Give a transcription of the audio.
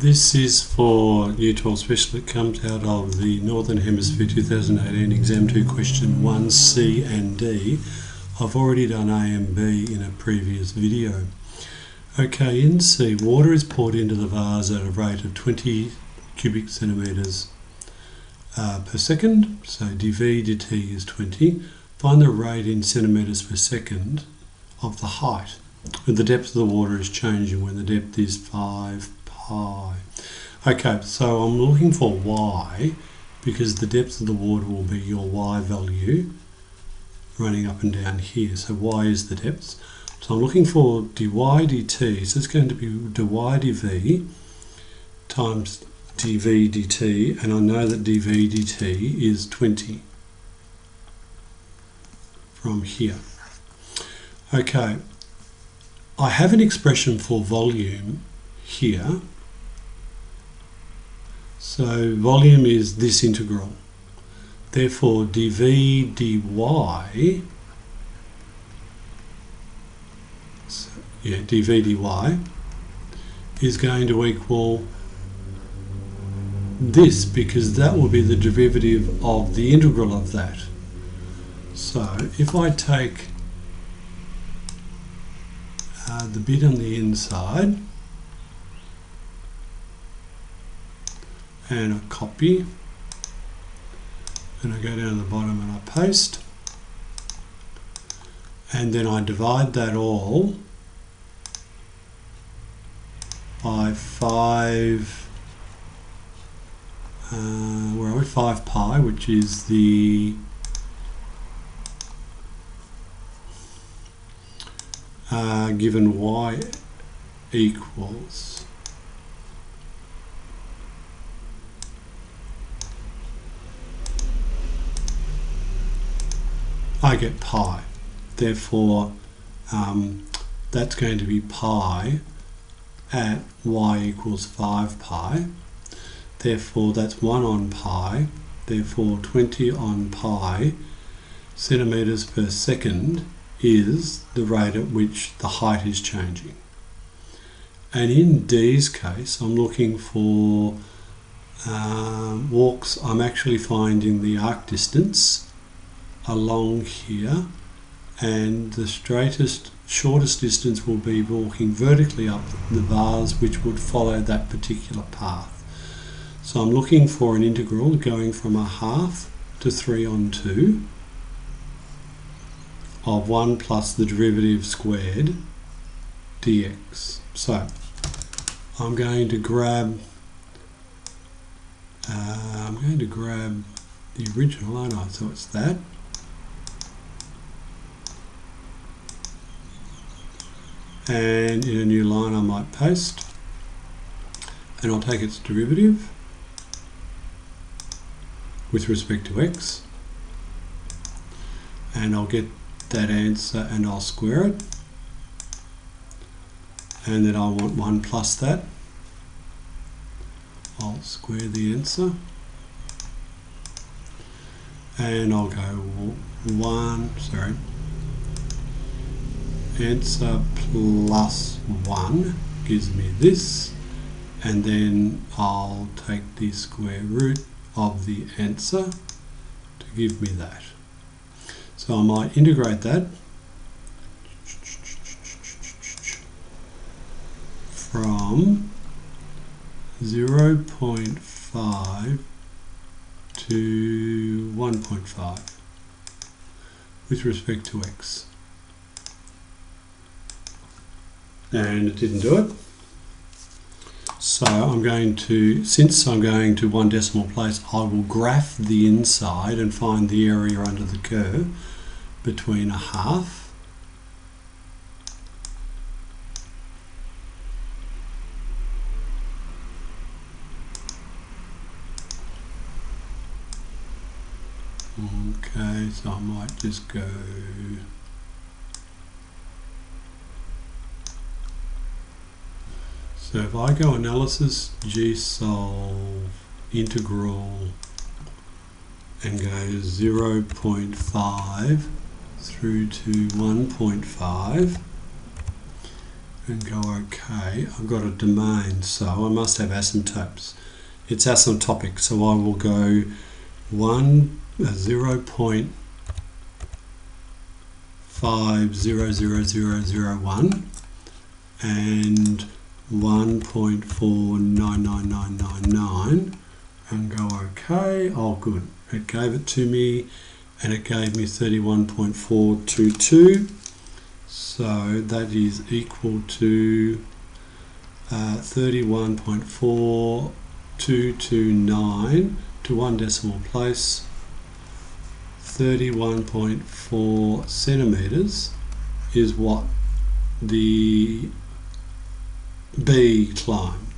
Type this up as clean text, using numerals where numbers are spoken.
This is for Year 12 Special. It comes out of the Northern Hemisphere 2018 Exam 2 Question 1C and D. I've already done A and B in a previous video. Okay, in C, water is poured into the vase at a rate of 20 cubic centimetres per second. So dV dt is 20. Find the rate in centimetres per second of the height. And the depth of the water is changing when the depth is 5 pi. Okay, so I'm looking for y because the depth of the water will be your y value running up and down here. So y is the depth. So I'm looking for dy dt. So it's going to be dy dv times dv dt, and I know that dv dt is 20 from here. Okay, I have an expression for volume here. So volume is this integral. Therefore dv dy, dv dy is going to equal this, because that will be the derivative of the integral of that. So if I take the bit on the inside and I copy, and I go down to the bottom and I paste, and then I divide that all by 5 pi, which is the given y equals I get pi. Therefore that's going to be pi at y equals 5 pi. Therefore that's 1 on pi. Therefore 20 on pi centimetres per second is the rate at which the height is changing. And in D's case, I'm looking for walks. I'm actually finding the arc distance along here, and the shortest distance will be walking vertically up the vase, which would follow that particular path. So I'm looking for an integral going from 1/2 to 3 on 2 of 1 plus the derivative squared dx. So I'm going to grab the original, aren't I? So it's that. And in a new line I might paste, and I'll take its derivative with respect to x, and I'll get that answer and I'll square it, and then I want 1 plus that. I'll square the answer, and I'll go answer plus 1 gives me this, and then I'll take the square root of the answer to give me that. So I might integrate that from 0.5 to 1.5 with respect to x. And it didn't do it. So I'm going to, since I'm going to 1 decimal place, I will graph the inside and find the area under the curve between 1/2 okay, so I might just go so if I go analysis, G-solve, integral, and go 0.5 through to 1.5, and go OK. I've got a domain, so I must have asymptotes. It's asymptotic, so I will go 0.5000001 and 1.499999 and go OK. Oh good, it gave it to me and it gave me 31.422, so that is equal to 31.4229 to one decimal place, 31.4 centimetres is what the bee climbed.